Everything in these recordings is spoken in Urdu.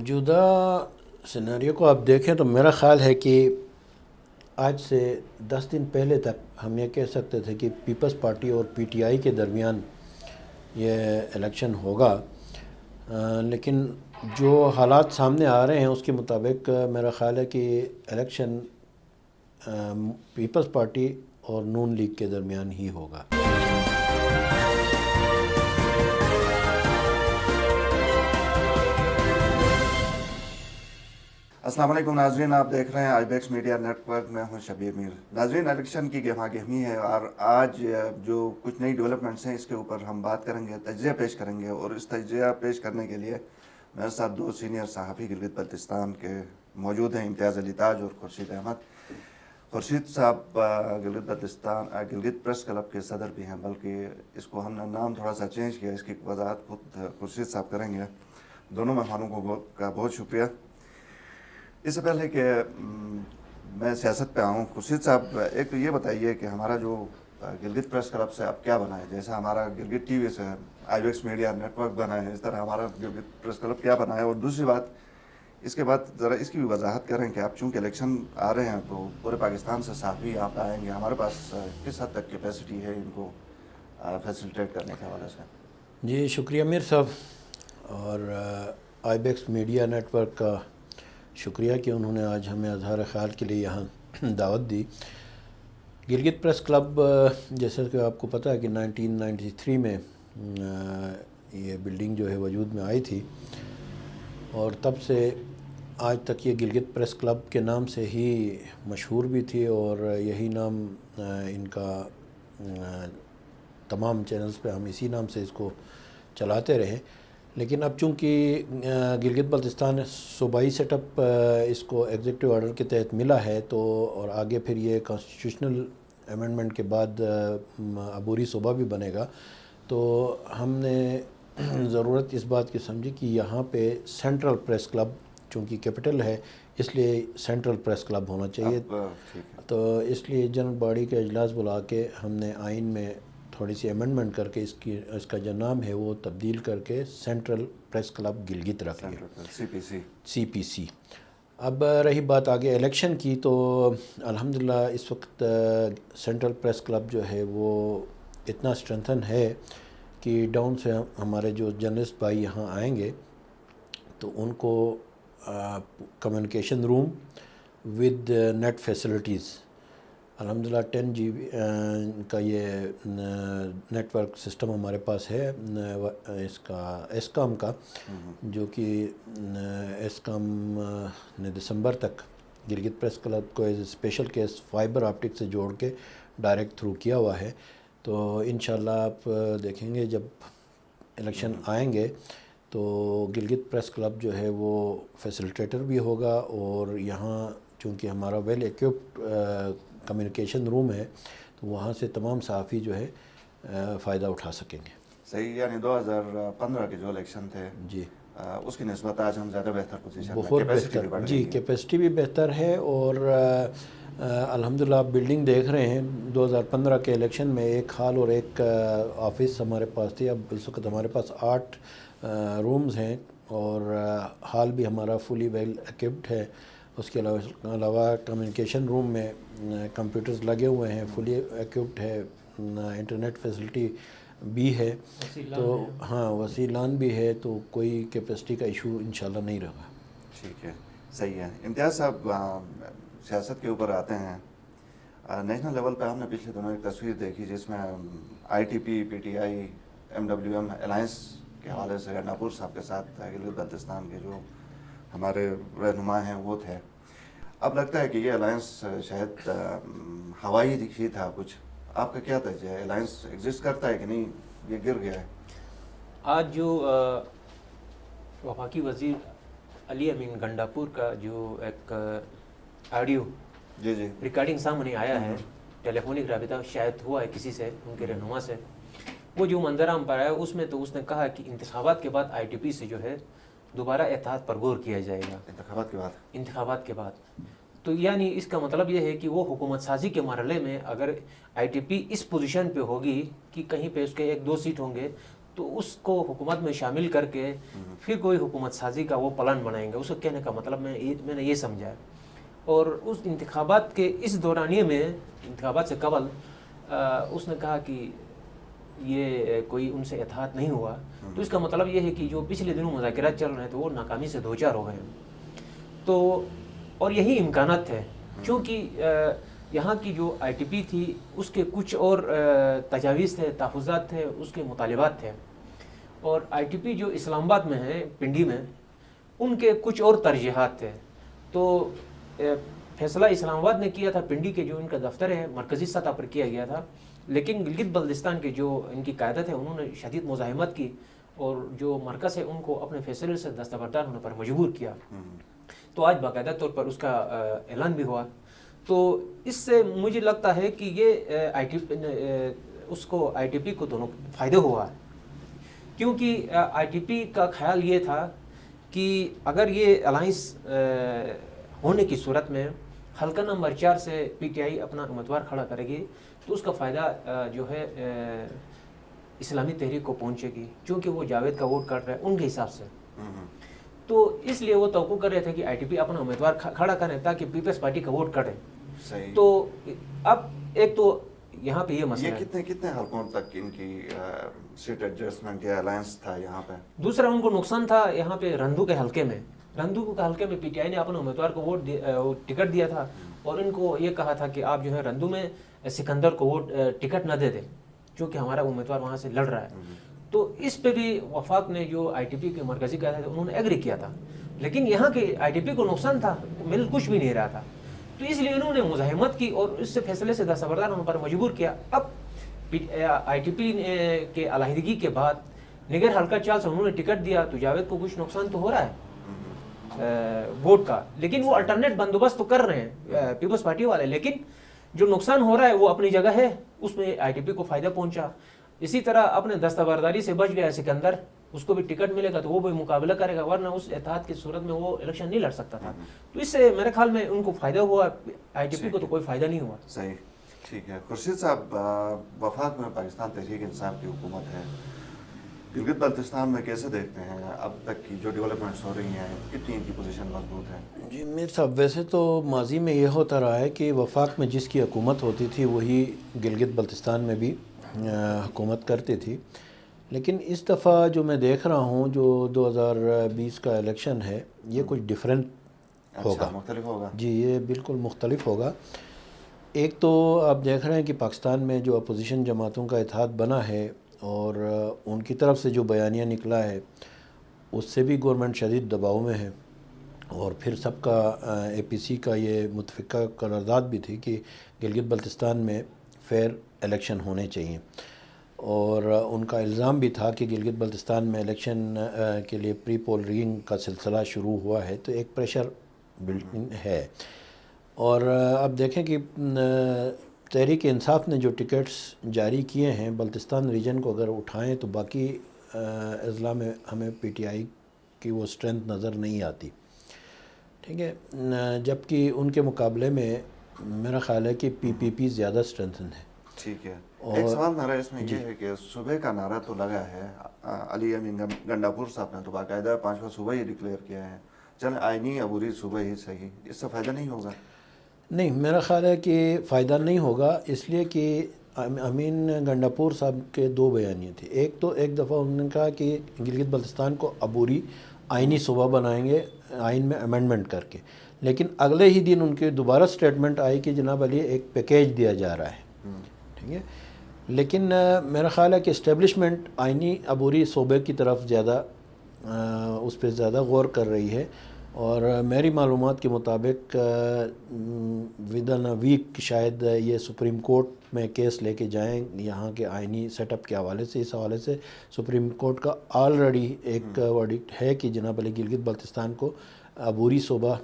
موجودہ سیناریو کو آپ دیکھیں تو میرا خیال ہے کہ آج سے 10 دن پہلے تک ہم یہ کہہ سکتے تھے کہ پیپلز پارٹی اور پی ٹی آئی کے درمیان یہ الیکشن ہوگا، لیکن جو حالات سامنے آ رہے ہیں اس کے مطابق میرا خیال ہے کہ الیکشن پیپلز پارٹی اور نون لیگ کے درمیان ہی ہوگا۔ السلام علیکم ناظرین، آپ دیکھ رہے ہیں آئی بیکس میڈیا نیٹ ورک، میں ہوں شبیر میر۔ ناظرین، الیکشن کی گہما گہمی ہے اور آج جو کچھ نئی ڈیولپمنٹس ہیں اس کے اوپر ہم بات کریں گے، تجزیہ پیش کریں گے، اور اس تجزیہ پیش کرنے کے لیے میرے ساتھ دو سینئر صحافی گلگت بلتستان کے موجود ہیں، امتیاز علی تاج اور خورشید احمد۔ خورشید صاحب گلگت پریس کلب کے صدر بھی ہیں، بلکہ اس کو ہم نے نام تھوڑا سا چینج کیا، اس کی وضاحت خود خورشید صاحب کریں گے۔ دونوں مہمانوں کو بہت شکریہ۔ اس سے پہلے کہ میں سیاست پہ آؤں، خورشید صاحب ایک تو یہ بتائیے کہ ہمارا جو گلگت پریس کلب سے اب کیا بنا ہے؟ جیسا ہمارا گلگت ٹی وی سے آئی بیکس میڈیا نیٹ ورک بنا ہے، اس طرح ہمارا گلگت پریس کلب کیا بنا ہے؟ اور دوسری بات، اس کے بعد ذرا اس کی بھی وضاحت کریں کہ اب چونکہ الیکشن آ رہے ہیں تو پورے پاکستان سے صحافی یہاں پہ آئیں گے، ہمارے پاس کس حد تک کیپیسٹی ہے ان کو فیسیلیٹیٹ کرنے کے حوالے سے؟ جی شکریہ میر صاحب، اور آئی بیکس میڈیا نیٹ ورک کا شکریہ کہ انہوں نے آج ہمیں اظہار خیال کے لیے یہاں دعوت دی۔ گلگت پریس کلب جیسا کہ آپ کو پتہ ہے کہ 1993 میں یہ بلڈنگ جو ہے وجود میں آئی تھی، اور تب سے آج تک یہ گلگت پریس کلب کے نام سے ہی مشہور بھی تھی، اور یہی نام ان کا تمام چینلز پہ ہم اسی نام سے اس کو چلاتے رہے۔ لیکن اب چونکہ گلگت بلتستان صوبائی سیٹ اپ اس کو ایگزیکٹو آرڈر کے تحت ملا ہے، تو اور آگے پھر یہ کانسٹیٹیوشنل امینڈمنٹ کے بعد عبوری صوبہ بھی بنے گا، تو ہم نے ضرورت اس بات کی سمجھی کہ یہاں پہ سینٹرل پریس کلب، چونکہ کیپٹل ہے اس لیے سینٹرل پریس کلب ہونا چاہیے، تو اس لیے جنرل باڈی کا اجلاس بلا کے ہم نے آئین میں تھوڑی سی امینڈمنٹ کر کے اس کا جو نام ہے وہ تبدیل کر کے سینٹرل پریس کلب گلگت رکھ لیا، سی پی سی۔ اب رہی بات آگے الیکشن کی، تو الحمدللہ اس وقت سینٹرل پریس کلب جو ہے وہ اتنا اسٹرینتھن ہے کہ ڈاؤن سے ہمارے جو جرنلسٹ بھائی یہاں آئیں گے تو ان کو communication room with net facilities, الحمدللہ 10 GB کا یہ نیٹ ورک سسٹم ہمارے پاس ہے، اس کا ایسکام کا، جو کہ ایسکام نے دسمبر تک گلگت پریس کلب کو as a special case fibre optic سے جوڑ کے ڈائریکٹ تھرو کیا ہوا ہے۔ تو انشاءاللہ آپ دیکھیں گے جب الیکشن آئیں گے تو گلگت پریس کلب جو ہے وہ فیسلٹیٹر بھی ہوگا، اور یہاں چونکہ ہمارا ویل ایکوپڈ کمیونیکیشن روم ہے تو وہاں سے تمام صحافی جو ہے فائدہ اٹھا سکیں گے۔ صحیح، یعنی 2015 کے جو الیکشن تھے جی اس کی نسبت آج ہم زیادہ بہتر پوزیشن میں، بہت کیپیسٹی بھی بہتر، بڑھ جی گئی ہے۔ کیپیسٹی بھی بہتر ہے، اور الحمدللہ آپ بلڈنگ دیکھ رہے ہیں 2015 کے الیکشن میں ایک ہال اور ایک آفس ہمارے پاس تھی، اب اس وقت ہمارے پاس 8 رومز ہیں، اور ہال بھی ہمارا فلی ویل ایکوپڈ ہے۔ اس کے علاوہ کمیونیکیشن روم میں کمپیوٹرز لگے ہوئے ہیں، فلی ایکوپڈ ہے، انٹرنیٹ فیسلٹی بھی ہے، تو ہاں وسیع لان بھی ہے، تو کوئی کیپیسٹی کا ایشو انشاءاللہ نہیں رہا۔ ٹھیک ہے، صحیح ہے۔ امتیاز صاحب، سیاست کے اوپر آتے ہیں۔ نیشنل لیول پہ ہم نے پچھلے دنوں ایک تصویر دیکھی جس میں I T P, P T I, MWM alliance کے حوالے سے گنڈاپور صاحب کے ساتھ گلگت بلتستان کے جو ہمارے رہنما ہیں وہ تھے۔ اب لگتا ہے کہ یہ الائنس شاید ہوائی ہی تھا کچھ، آپ کا کیا تجزیہ ہے؟ الائنس ایگزسٹ کرتا ہے کہ نہیں، یہ گر گیا ہے؟ آج جو وفاقی وزیر علی امین گنڈاپور کا جو ایک آڈیو جی ریکارڈنگ سامنے آیا ہے، ٹیلی فونک رابطہ شاید ہوا ہے کسی سے، ان کے رہنما سے، وہ جو منظر عام پر آیا اس میں تو اس نے کہا کہ انتخابات کے بعد آئی ٹی پی سے جو ہے دوبارہ اتحاد پر غور کیا جائے گا انتخابات کے بعد۔ تو یعنی اس کا مطلب یہ ہے کہ وہ حکومت سازی کے مرحلے میں اگر I T P us position پہ ہوگی کہ کہیں پہ اس کے 1-2 سیٹ ہوں گے، تو اس کو حکومت میں شامل کر کے پھر کوئی حکومت سازی کا وہ پلان بنائیں گے. اس کو کہنے کا مطلب میں نے یہ سمجھا ہے. اور اس انتخابات کے اس دورانیے میں انتخابات سے قبل اس نے کہا کہ یہ کوئی ان سے اتحاد نہیں ہوا. تو اس کا مطلب یہ ہے کہ جو پچھلے دنوں مذاکرات چل رہے ہیں تو وہ ناکامی سے دوچار ہو گئے ہیں. تو اور یہی امکانات تھے چونکہ یہاں کی جو آئی ٹی پی تھی اس کے کچھ اور تجاویز تھے, تحفظات تھے, اس کے مطالبات تھے. اور آئی ٹی پی جو اسلام آباد میں ہے, پنڈی میں, ان کے کچھ اور ترجیحات تھے. تو فیصلہ اسلام آباد نے کیا تھا, پنڈی کے جو ان کا دفتر ہے مرکزی سطح پر کیا گیا تھا, لیکن گلگت بلتستان کے جو ان کی قیادت ہے انہوں نے شدید مزاحمت کی اور جو مرکز ہے ان کو اپنے فیصلے سے دستبردار ہونے پر مجبور کیا. تو آج باقاعدہ طور پر اس کا اعلان بھی ہوا. تو اس سے مجھے لگتا ہے کہ یہ آئی ٹی پی کو دونوں فائدہ ہوا ہے, کیونکہ آئی ٹی پی کا خیال یہ تھا کہ اگر یہ الائنس ہونے کی صورت میں حلقہ نمبر 4 سے پی ٹی آئی اپنا امیدوار کھڑا کرے گی تو اس کا فائدہ جو ہے اسلامی تحریک کو پہنچے گی, چونکہ وہ جاوید کا ووٹ کاٹ رہا ہے ان کے حساب سے. تو اس لیے وہ توقع کر رہے تھے کہ آئی ٹی پی اپنا امیدوار کھڑا کریں تاکہ پیپلز پارٹی کا ووٹ کٹے. تو اب ایک تو یہاں پہ یہ مسئلہ ہے کتنے حلقوں تک ان کی سیٹ ایڈجسٹمنٹ یا الائنس تھا یہاں پہ. دوسرا ان کو نقصان تھا یہاں پہ رندو کے حلقے میں. رندو کے حلقے میں پی ٹی آئی نے اپنے امیدوار کو ٹکٹ دیا تھا اور ان کو یہ کہا تھا کہ آپ جو ہے رندو میں سکندر کو ٹکٹ نہ دے دیں چونکہ ہمارا امیدوار وہاں سے لڑ رہا ہے. تو اس پہ بھی وفاق نے جو آئی ٹی پی کے مرکزی قیادت ہے انہوں نے ایگری کیا تھا, لیکن یہاں کے آئی ٹی پی کو نقصان تھا, مل کچھ بھی نہیں رہا تھا. تو اس لیے انہوں نے مزاحمت کی اور اس سے فیصلے سے دستبردار ہونے پر مجبور کیا. اب آئی ٹی پی کے علیحدگی کے بعد نگر حلقہ 4 سے انہوں نے ٹکٹ دیا تو جاوید کو کچھ نقصان تو ہو رہا ہے ووٹ کا, لیکن وہ الٹرنیٹ بندوبست تو کر رہے ہیں پیپلز پارٹی والے, لیکن جو نقصان ہو رہا ہے وہ اپنی جگہ ہے, اس میں آئی ٹی پی کو فائدہ پہنچا. اسی طرح اپنے دستبرداری سے بچ گیا سکندر, اس کو بھی ٹکٹ ملے گا تو وہ بھی مقابلہ کرے گا, ورنہ اس اتحاد کی صورت میں وہ الیکشن نہیں لڑ سکتا تھا. تو اس سے میرے خیال میں ان کو فائدہ ہوا, آئی ٹی پی کو تو کوئی فائدہ نہیں ہوا. صحیح, ٹھیک ہے. خورشید صاحب, وفاق میں پاکستان تحریک انصاف کی حکومت ہے, گلگت بلتستان میں کیسے دیکھتے ہیں اب تک کی جو ڈیولپمنٹس ہو رہی ہیں, کتنی ان کی پوزیشن مضبوط ہے؟ جی میر صاحب, ویسے تو ماضی میں یہ ہوتا رہا ہے کہ وفاق میں جس کی حکومت ہوتی تھی وہی گلگت بلتستان میں بھی حکومت کرتی تھی, لیکن اس دفعہ جو میں دیکھ رہا ہوں جو 2020 کا الیکشن ہے یہ کچھ ڈیفرنٹ ہوگا. مختلف ہوگا. جی یہ بالکل مختلف ہوگا. ایک تو آپ دیکھ رہے ہیں کہ پاکستان میں جو اپوزیشن جماعتوں کا اتحاد بنا ہے اور ان کی طرف سے جو بیانیہ نکلا ہے اس سے بھی گورنمنٹ شدید دباؤ میں ہے, اور پھر سب کا اے پی سی کا یہ متفقہ قرارداد بھی تھی کہ گلگت بلتستان میں فیئر الیکشن ہونے چاہیے, اور ان کا الزام بھی تھا کہ گلگت بلتستان میں الیکشن کے لیے پری پول ریگنگ کا سلسلہ شروع ہوا ہے, تو ایک پریشر بلڈ ہے. اور اب دیکھیں کہ تحریک انصاف نے جو ٹکٹس جاری کیے ہیں بلتستان ریجن کو اگر اٹھائیں تو باقی اضلاع میں ہمیں پی ٹی آئی کی وہ اسٹرینتھ نظر نہیں آتی, ٹھیک ہے, جبکہ ان کے مقابلے میں میرا خیال ہے کہ پی پی پی زیادہ اسٹرینتھن ہے. ٹھیک ہے. ایک سوال میرا اس میں یہ ہے کہ صوبے کا نعرہ تو لگا ہے, علی امین گنڈاپور صاحب نے تو باقاعدہ 5واں صوبہ ہی ڈکلیئر کیا ہے, چلیں آئینی عبوری صوبہ ہی صحیح, اس سے فائدہ نہیں ہوگا؟ نہیں, میرا خیال ہے کہ فائدہ نہیں ہوگا, اس لیے کہ امین گنڈاپور صاحب کے 2 بیانیے تھے. ایک تو ایک دفعہ انہوں نے کہا کہ گلگت بلتستان کو عبوری آئینی صوبہ بنائیں گے آئین میں امینڈمنٹ کر کے, لیکن اگلے ہی دن ان کے دوبارہ سٹیٹمنٹ آئی کہ جناب علی ایک پیکیج دیا جا رہا ہے, ٹھیک ہے. لیکن میرا خیال ہے کہ اسٹیبلشمنٹ آئینی عبوری صوبے کی طرف زیادہ اس پہ زیادہ غور کر رہی ہے, اور میری معلومات کے مطابق ودن ویک شاید یہ سپریم کورٹ میں کیس لے کے جائیں یہاں کے آئینی سیٹ اپ کے حوالے سے. اس حوالے سے سپریم کورٹ کا آلریڈی ایک ورڈکٹ ہے کہ جناب علی گلگت بلتستان کو عبوری صوبہ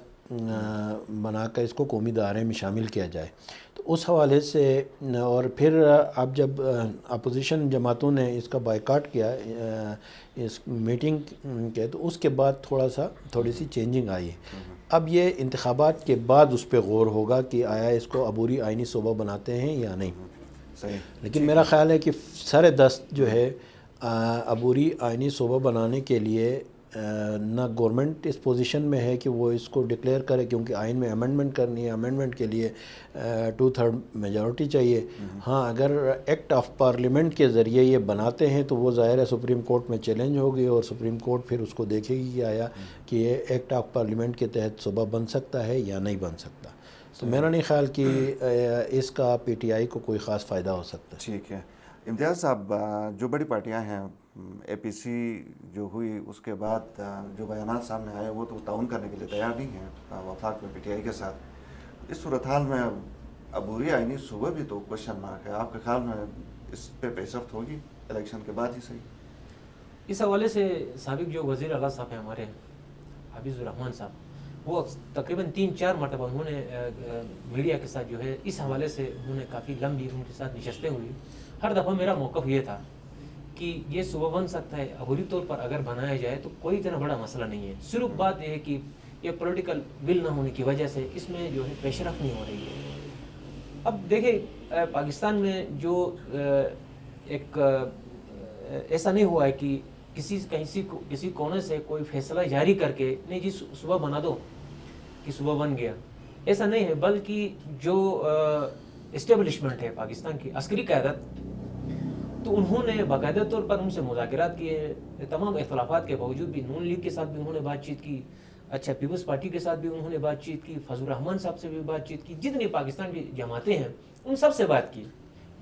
بنا کر اس کو قومی دائرے میں شامل کیا جائے. تو اس حوالے سے, اور پھر اب جب اپوزیشن جماعتوں نے اس کا بائیکاٹ کیا اس میٹنگ کے, تو اس کے بعد تھوڑی سی چینجنگ آئی ہے. اب یہ انتخابات کے بعد اس پہ غور ہوگا کہ آیا اس کو عبوری آئینی صوبہ بناتے ہیں یا نہیں. صحیح. لیکن میرا خیال ہے کہ سر دست جو ہے عبوری آئینی صوبہ بنانے کے لیے نہ گورنمنٹ اس پوزیشن میں ہے کہ وہ اس کو ڈکلیئر کرے، کیونکہ آئین میں امینڈمنٹ کرنی ہے، امینڈمنٹ کے لیے 2/3 میجورٹی چاہیے۔ ہاں اگر ایکٹ آف پارلیمنٹ کے ذریعے یہ بناتے ہیں تو وہ ظاہر ہے سپریم کورٹ میں چیلنج ہوگی، اور سپریم کورٹ پھر اس کو دیکھے گی کہ آیا کہ یہ ایکٹ آف پارلیمنٹ کے تحت صوبہ بن سکتا ہے یا نہیں بن سکتا۔ تو میرا نہیں خیال کہ اس کا پی ٹی آئی کو کوئی خاص فائدہ ہو سکتا ہے۔ ٹھیک ہے امتیاز صاحب، جو بڑی پارٹیاں ہیں اے پی سی جو ہوئی اس کے بعد جو بیانات سامنے آئے وہ تو تعاون کرنے کے لیے تیار نہیں ہیں وفاق میں پی ٹی آئی کے ساتھ۔ اس صورتحال میں عبوری آئینی صوبہ بھی تو کوشچن مارک ہے، آپ کے خیال میں اس پہ پیش رفت ہوگی الیکشن کے بعد ہی صحیح؟ اس حوالے سے سابق جو وزیر اعلیٰ صاحب ہیں ہمارے حفیظ الرحمان صاحب، وہ تقریباً 3-4 مرتبہ انہوں نے میڈیا کے ساتھ جو ہے اس حوالے سے انہوں نے کافی لمبی ان کے ساتھ نشستیں ہوئی۔ ہر دفعہ میرا موقف یہ تھا کہ یہ صوبہ بن سکتا ہے، عبوری طور پر اگر بنایا جائے تو کوئی اتنا بڑا مسئلہ نہیں ہے، صرف بات یہ ہے کہ یہ پولیٹیکل ول نہ ہونے کی وجہ سے اس میں جو ہے پیش رفت نہیں ہو رہی ہے۔ اب دیکھیں پاکستان میں جو ایک ایسا نہیں ہوا ہے کہ کسی کونے سے کوئی فیصلہ جاری کر کے نہیں جی صوبہ بنا دو کہ صوبہ بن گیا، ایسا نہیں ہے، بلکہ جو اسٹیبلشمنٹ ہے پاکستان کی عسکری قیادت، تو انہوں نے باقاعدہ طور پر ان سے مذاکرات کیے، تمام اختلافات کے باوجود بھی نون لیگ کے ساتھ بھی انہوں نے بات چیت کی، اچھا پیپلز پارٹی کے ساتھ بھی انہوں نے بات چیت کی، فضل الرحمان صاحب سے بھی بات چیت کی، جتنی پاکستان کی جماعتیں ہیں ان سب سے بات کی،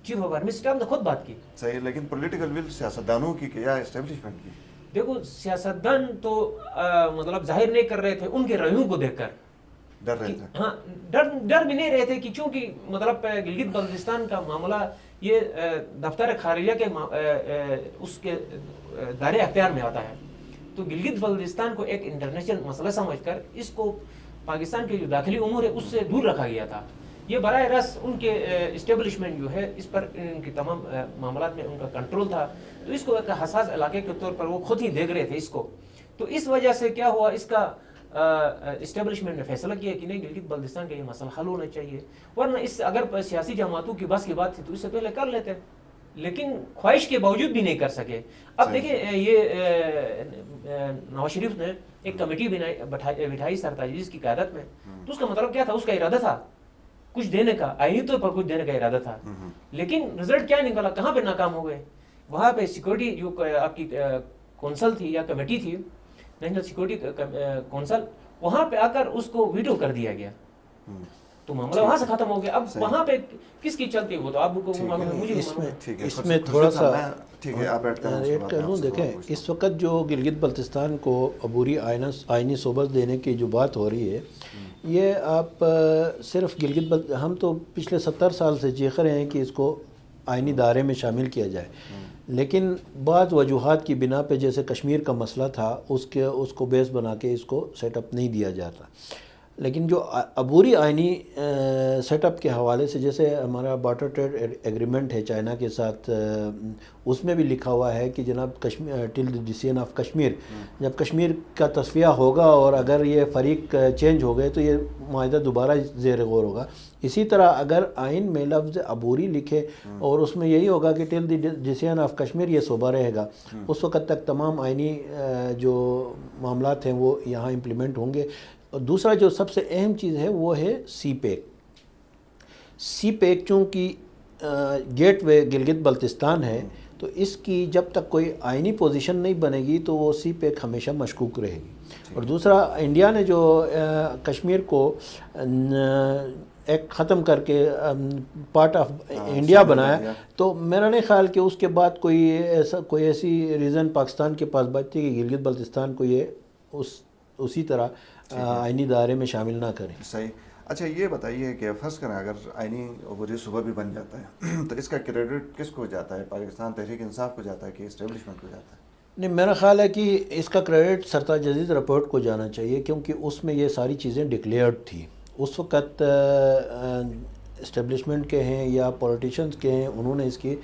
چیف آف آرمی اسٹاف نے خود بات کی۔ صحیح، لیکن پولیٹیکل ول سیاستدانوں کی کہ یا اسٹیبلشمنٹ کی؟ دیکھو سیاستدان تو مطلب ظاہر نہیں کر رہے تھے ان کے رویوں کو دیکھ کر، ڈر رہے تھے، ہاں ڈر بھی نہیں رہے تھے کہ چونکہ مطلب گلگت بلتستان کا معاملہ یہ دفتر خارجہ کے اس کے دائرے اختیار میں آتا ہے، تو گلگت بلتستان کو ایک انٹرنیشنل مسئلہ سمجھ کر اس کو پاکستان کے جو داخلی امور ہے اس سے دور رکھا گیا تھا۔ یہ براہ راست ان کے اسٹیبلشمنٹ جو ہے اس پر ان کے تمام معاملات میں ان کا کنٹرول تھا، تو اس کو ایک حساس علاقے کے طور پر وہ خود ہی دیکھ رہے تھے اس کو، تو اس وجہ سے کیا ہوا، اس کا اسٹیبلشمنٹ نے فیصلہ کیا کہ نہیں گلگت بلتستان کا یہ مسئلہ حل ہونا چاہیے، ورنہ اس اگر سیاسی جماعتوں کی بس کی بات تھی تو اس سے پہلے کر لیتے، لیکن خواہش کے باوجود بھی نہیں کر سکے۔ اب دیکھیں یہ نواز شریف نے ایک کمیٹی بٹھائی سرتاج کی قیادت میں، تو اس کا مطلب کیا تھا، اس کا ارادہ تھا کچھ دینے کا، آئینی طور پر کچھ دینے کا ارادہ تھا، لیکن رزلٹ کیا نکلا، کہاں پہ ناکام ہو گئے؟ وہاں پہ سیکورٹی جو آپ کی کونسل تھی یا کمیٹی تھی، نیشنل سیکورٹی کونسل، وہاں پہ آ کر اس کو ویٹو کر دیا گیا، تو معاملہ وہاں سے ختم ہو گیا۔ اب وہاں پہ کس کی چلتی وہ تو آپ کو معلوم ہے، مجھے اس میں تھوڑا سا ایڈ کر لوں۔ دیکھیں اس وقت جو گلگت بلتستان کو عبوری آئینی صوبہ دینے کی جو بات ہو رہی ہے، یہ آپ صرف ہم تو پچھلے 70 سال سے چیخ رہے ہیں کہ اس کو آئینی دائرے میں شامل کیا جائے، لیکن بعض وجوہات کی بنا پہ جیسے کشمیر کا مسئلہ تھا اس کو بیس بنا کے اس کو سیٹ اپ نہیں دیا جاتا، لیکن جو عبوری آئینی سیٹ اپ کے حوالے سے جیسے ہمارا بارٹر ٹریڈ ایگریمنٹ ہے چائنا کے ساتھ، اس میں بھی لکھا ہوا ہے کہ جناب ٹل دی ڈیسیژن آف کشمیر، جب کشمیر کا تصفیہ ہوگا اور اگر یہ فریق چینج ہو گئے تو یہ معاہدہ دوبارہ زیر غور ہوگا۔ اسی طرح اگر آئین میں لفظ عبوری لکھے اور اس میں یہی ہوگا کہ ٹل دی ڈیسیژن آف کشمیر یہ صوبہ رہے گا، اس وقت تک تمام آئینی جو معاملات ہیں وہ یہاں امپلیمنٹ ہوں گے۔ اور دوسرا جو سب سے اہم چیز ہے وہ ہے سی پیک چونکہ گیٹ وے گلگت بلتستان ہے، تو اس کی جب تک کوئی آئینی پوزیشن نہیں بنے گی تو وہ سی پیک ہمیشہ مشکوک رہے گی۔ اور دوسرا انڈیا نے جو کشمیر کو ایک ختم کر کے پارٹ آف انڈیا بنایا، تو میرا نہیں خیال کہ اس کے بعد کوئی ایسی ریزن پاکستان کے پاس بچتی کہ گلگت بلتستان کو یہ اسی طرح آئینی دائرے میں شامل نہ کریں۔ صحیح۔ اچھا یہ بتائیے کہ فرض کریں اگر آئینی عبوری صوبہ بھی بن جاتا ہے تو اس کا کریڈٹ کس کو جاتا ہے؟ پاکستان تحریک انصاف کو جاتا ہے کہ اسٹیبلشمنٹ کو جاتا ہے؟ نہیں، میرا خیال ہے کہ اس کا کریڈٹ سرتاج عزیز رپورٹ کو جانا چاہیے، کیونکہ اس میں یہ ساری چیزیں ڈکلیئرڈ تھی اس وقت، اسٹیبلشمنٹ کے ہیں یا پولیٹیشنز کے ہیں، انہوں نے اس کی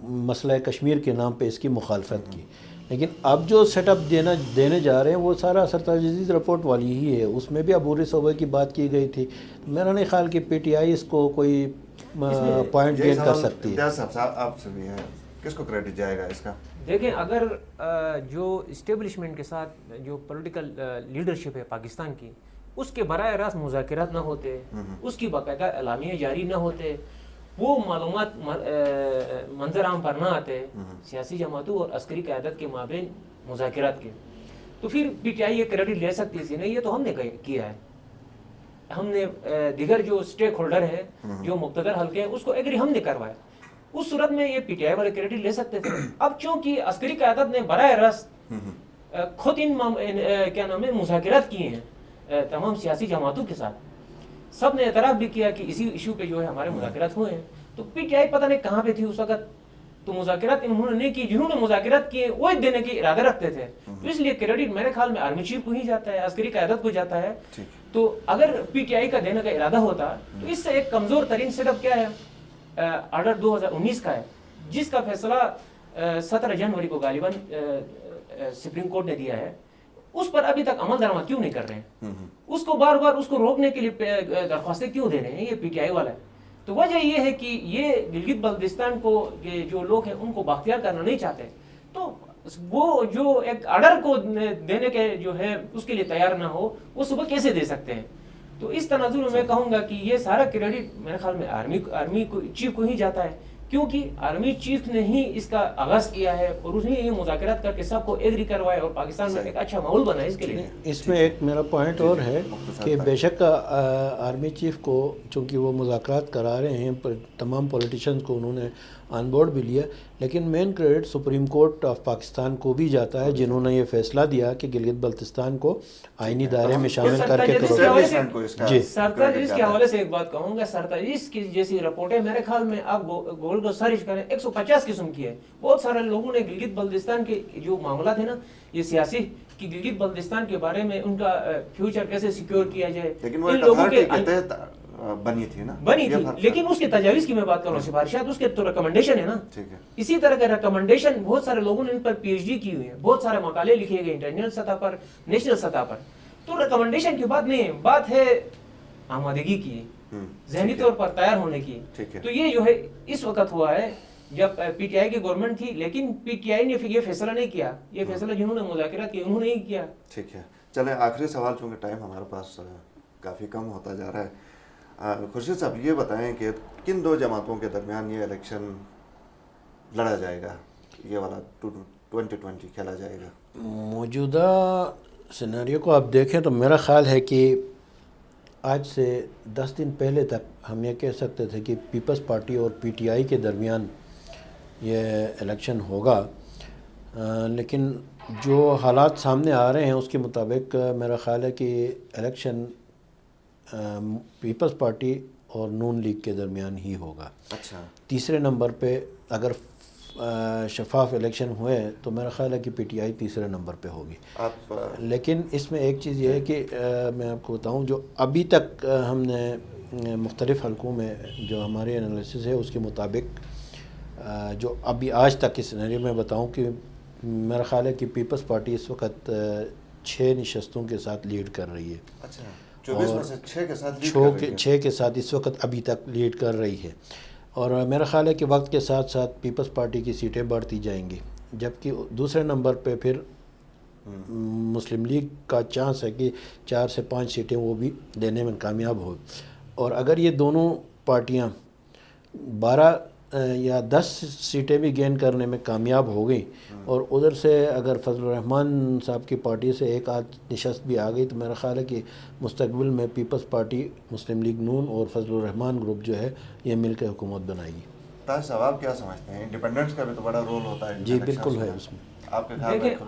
مسئلہ کشمیر کے نام پہ اس کی مخالفت کی، لیکن اب جو سیٹ اپ دینے جا رہے ہیں وہ سارا سرتاج عزیز رپورٹ والی ہی ہے، اس میں بھی عبوری صوبے کی بات کی گئی تھی۔ میرا نہیں خیال کہ پی ٹی آئی اس کو کوئی پوائنٹ گین کر سکتی ہے۔ صاحب آپ سے بھی ہے کس کو کریڈٹ جائے گا اس کا؟ دیکھیں اگر جو اسٹیبلشمنٹ کے ساتھ جو پولیٹیکل لیڈرشپ ہے پاکستان کی، اس کے براہ راست مذاکرات نہ ہوتے، اس کی باقاعدہ اعلامیہ جاری نہ ہوتے، وہ معلومات منظر عام پر نہ آتے سیاسی جماعتوں اور عسکری قیادت کے مابین مذاکرات کے، تو پھر پی ٹی آئی یہ کریڈٹ لے سکتی تھی نہیں، یہ تو ہم نے کیا ہے، ہم نے دیگر جو اسٹیک ہولڈر ہے جو مقتدر حلقے ہیں اس کو ایگری ہم نے کروایا، اس صورت میں یہ پی ٹی آئی والے کریڈٹ لے سکتے تھے۔ اب چونکہ عسکری قیادت نے براہ راست خود ان کیا نام ہے مذاکرات کیے ہیں تمام سیاسی جماعتوں کے ساتھ، سب نے اعتراف بھی کیا کہ اسی ایشو پہ جو ہے ہمارے مذاکرات ہوئے ہیں، تو پی ٹی آئی پتہ نہیں کہاں پہ تھی اس وقت، تو مذاکرات انہوں نے نہیں کی، جنہوں نے مذاکرات کیے وہ دینے کی ارادہ رکھتے تھے، تو اس لیے کریڈٹ میرے خیال میں آرمی چیف کو ہی جاتا ہے، عسکری قیادت کو جاتا ہے۔ تو اگر پی ٹی آئی کا دینے کا ارادہ ہوتا تو اس سے ایک کمزور ترین سیٹ اپ کیا ہے، آرڈر 2019 کا ہے، جس کا فیصلہ 17 جنوری کو غالباً سپریم کورٹ نے دیا ہے، اس پر ابھی تک عمل درآمد کیوں نہیں کر رہے ہیں، اس کو بار بار اس کو روکنے کے لیے درخواستیں کیوں دے رہے ہیں یہ پی ٹی آئی والا ہے۔ تو وجہ یہ ہے کہ یہ گلگت بلتستان کو جو لوگ ہیں ان کو بااختیار کرنا نہیں چاہتے، تو وہ جو ایک آرڈر کو دینے کے جو ہے اس کے لیے تیار نہ ہو، وہ صبح کیسے دے سکتے ہیں؟ تو اس تناظر میں میں کہوں گا کہ یہ سارا کریڈٹ میرے خیال میں آرمی چیف کو ہی جاتا ہے، کیونکہ آرمی چیف نے ہی اس کا آغاز کیا ہے اور اس نے یہ مذاکرات کر کے سب کو ایگری کروایا اور پاکستان میں ایک اچھا ماحول بنا ہے اس کے لیے۔ اس میں ایک میرا پوائنٹ اور ہے کہ بے شک آرمی چیف کو چونکہ وہ مذاکرات کرا رہے ہیں تمام پولیٹیشنز کو انہوں نے آن بورڈ بھی لیا، لیکن main credit supreme court of Pakistan کو بھی جاتا ہے جنہوں نے یہ فیصلہ دیا کہ گلگت بلتستان کو آئینی دائرے میں شامل کر کے جی سرتاجیز کے حوالے سے ایک بات کہوں گا، سرتاجیز کی جیسی رپورٹیں میرے خیال میں آپ گول کو سرچ کریں 150 قسم کی ہے، بہت سارے لوگوں نے گلگت بلتستان کے جو معاملات ہیں نا یہ سیاسی کہ گلگت بلتستان کے بارے میں ان کا فیوچر کیسے سیکیور کیا جائے، لیکن وہ اتھارٹی کے تحت بنی تھی نا، بنی تھی، لیکن اس کی تجاویز کی میں بات کر رہا ہوں، سفارشات اس کے تو ریکمنڈیشن ہے نا، اسی طرح کے ریکمنڈیشن بہت سارے لوگوں نے ان پر پی ایچ ڈی کی ہوئی ہے، بہت سارے مقالے لکھے گئے انٹرنیشنل سطح پر نیشنل سطح پر، تو ریکمنڈیشن کی بات نہیں ہے، بات ہے آمادگی کی، ذہنی طور پر تیار ہونے کی، تو یہ جو ہے اس وقت ہوا ہے جب پی ٹی آئی کی گورنمنٹ تھی، لیکن پی ٹی آئی نے یہ فیصلہ نہیں کیا، یہ فیصلہ جنہوں نے مذاکرات کیے انہوں نے ہی کیا۔ ٹھیک ہے، چلیں آخری سوال، چونکہ ٹائم ہمارے پاس کافی کم ہوتا جا رہا ہے، خورشید صاحب یہ بتائیں کہ کن دو جماعتوں کے درمیان یہ الیکشن لڑا جائے گا، یہ والا 2020 کھیلا جائے گا؟ موجودہ سیناریو کو آپ دیکھیں تو میرا خیال ہے کہ آج سے 10 دن پہلے تک ہم یہ کہہ سکتے تھے کہ پیپلز پارٹی اور پی ٹی آئی کے درمیان یہ الیکشن ہوگا، لیکن جو حالات سامنے آ رہے ہیں اس کے مطابق میرا خیال ہے کہ الیکشن پیپلز پارٹی اور نون لیگ کے درمیان ہی ہوگا۔ اچھا، تیسرے نمبر پہ اگر شفاف الیکشن ہوئے تو میرا خیال ہے کہ پی ٹی آئی تیسرے نمبر پہ ہوگی۔ لیکن اس میں ایک چیز یہ ہے کہ میں آپ کو بتاؤں، جو ابھی تک ہم نے مختلف حلقوں میں جو ہمارے انالیسس ہے اس کے مطابق جو ابھی آج تک کے سینیریو میں بتاؤں کہ میرا خیال ہے کہ پیپلز پارٹی اس وقت 6 نشستوں کے ساتھ لیڈ کر رہی ہے۔ اچھا، 24 میں سے 6 کے ساتھ لیڈ کر رہی ہے، 6 کے ساتھ اس وقت ابھی تک لیڈ کر رہی ہے، اور میرا خیال ہے کہ وقت کے ساتھ ساتھ پیپلز پارٹی کی سیٹیں بڑھتی جائیں گی، جبکہ دوسرے نمبر پہ پھر مسلم لیگ کا چانس ہے کہ 4 سے 5 سیٹیں وہ بھی دینے میں کامیاب ہو، اور اگر یہ دونوں پارٹیاں 12 یا 10 سیٹیں بھی گین کرنے میں کامیاب ہو گئی، اور ادھر سے اگر فضل الرحمان صاحب کی پارٹی سے ایک آدھ نشست بھی آ گئی، تو میرا خیال ہے کہ مستقبل میں پیپلز پارٹی، مسلم لیگ نون اور فضل الرحمان گروپ جو ہے یہ مل کے حکومت بنائے گی۔ تاج صاحب آپ کیا سمجھتے ہیں، انڈیپینڈنس کا بھی تو بڑا رول ہوتا ہے؟ جی بالکل ہے اس میں۔ آپ کے خیال میں دیکھیں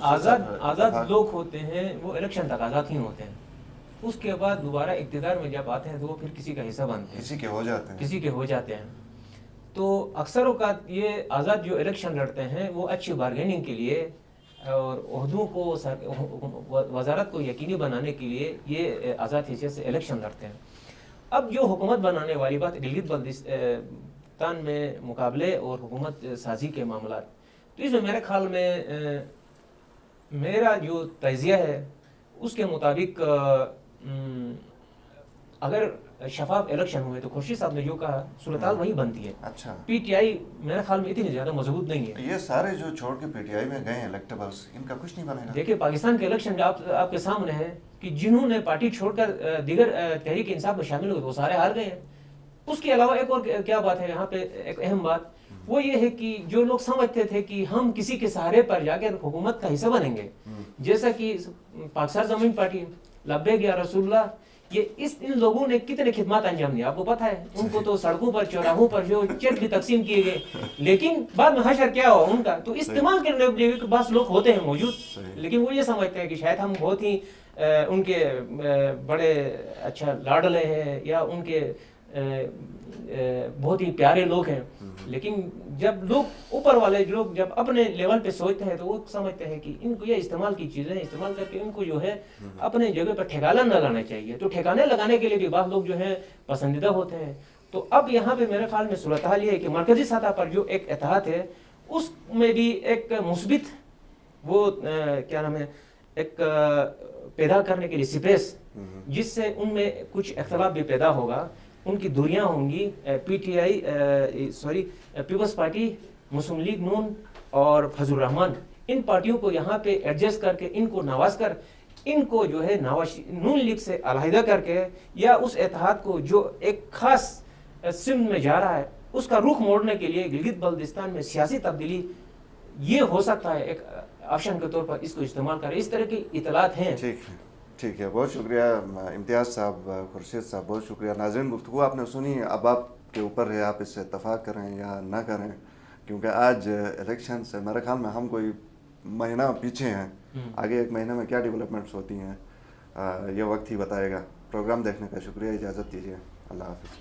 آزاد لوگ ہوتے ہیں وہ الیکشن تک آزاد ہی ہوتے ہیں، اس کے بعد دوبارہ اقتدار میں جب آتے ہیں تو وہ پھر کسی کا حصہ بنتے ہیں، کسی کے ہو جاتے ہیں، تو اکثر اوقات یہ آزاد جو الیکشن لڑتے ہیں وہ اچھی بارگیننگ کے لیے اور عہدوں کو وزارت کو یقینی بنانے کے لیے یہ آزاد حیثیت سے الیکشن لڑتے ہیں۔ اب جو حکومت بنانے والی بات گلگت بلتستان میں مقابلے اور حکومت سازی کے معاملات، تو اس میں میرے خیال میں میرا جو تجزیہ ہے اس کے مطابق اگر شفاف الیکشن ہوئے تو خورشید صاحب نے جو کہا صورتحال وہی بنتی ہے. اچھا پی ٹی آئی میرے خیال میں اتنی زیادہ مضبوط نہیں ہے. یہ سارے جو چھوڑ کے پی ٹی آئی میں گئے ہیں الیکٹیبلس، ان کا کچھ نہیں بنے گا. دیکھیے پاکستان کے الیکشن جو آپ کے سامنے ہے کہ جنہوں نے پارٹی چھوڑ کر دیگر تحریک انصاف میں شامل ہوئے وہ سارے ہار گئے ہیں. اس کے علاوہ ایک اور کیا بات ہے یہاں پہ، ایک اہم بات وہ یہ ہے کہ جو لوگ سمجھتے تھے کہ ہم کسی کے سہارے پر جا کر حکومت کا حصہ بنیں گے، جیسا کہ پاکستان زمین پارٹی، لبیک یا رسول اللہ، یہ ان لوگوں نے کتنے خدمات انجام دی آپ کو پتہ ہے. ان کو تو سڑکوں پر چوراہوں پر جو چیک بھی تقسیم کیے گئے، لیکن بعد میں حشر کیا ہوا ان کا. تو استعمال کرنے کے بعض لوگ ہوتے ہیں موجود، لیکن وہ یہ سمجھتے ہیں کہ شاید ہم بہت ہی ان کے بڑے اچھا لاڈلے ہیں یا ان کے بہت ہی پیارے لوگ ہیں. لیکن جب لوگ اوپر والے لوگ جب اپنے لیول پہ سوچتے ہیں تو وہ سمجھتے ہیں کہ ان کو یہ استعمال کی چیزیں استعمال کر کے ان کو جو ہے اپنے جگہ پر ٹھکانہ نہ لانا چاہیے. تو ٹھکانے لگانے کے لیے بھی بعض لوگ جو ہیں پسندیدہ ہوتے ہیں. تو اب یہاں پہ میرے خیال میں صورتحال یہ ہے کہ مرکزی سطح پر جو ایک اتحاد ہے اس میں بھی ایک مثبت وہ کیا نام ہے ایک پیدا کرنے کے لیے سپیس، جس سے ان میں کچھ اختلاف بھی پیدا ہوگا، ان کی دوریاں ہوں گی. P T I Peoples Party, Muslim League Noon اور فضل الرحمان، ان پارٹیوں کو یہاں پہ ایڈجسٹ کر کے ان کو نواز کر ان کو جو ہے نون لیگ سے علیحدہ کر کے یا اس اتحاد کو جو ایک خاص سمت میں جا رہا ہے اس کا رخ موڑنے کے لیے گلگت بلتستان میں سیاسی تبدیلی یہ ہو سکتا ہے ایک آپشن کے طور پر اس کو استعمال کریں. اس طرح کی اطلاعات ہیں. ٹھیک ہے، بہت شکریہ امتیاز صاحب، خورشید صاحب بہت شکریہ. ناظرین گفتگو آپ نے سنی، اب آپ کے اوپر ہے آپ اس سے اتفاق کریں یا نہ کریں، کیونکہ آج الیکشن سے میرے خیال میں ہم کوئی مہینہ پیچھے ہیں. آگے ایک مہینے میں کیا ڈیولپمنٹس ہوتی ہیں یہ وقت ہی بتائے گا. پروگرام دیکھنے کا شکریہ، اجازت دیجیے، اللہ حافظ.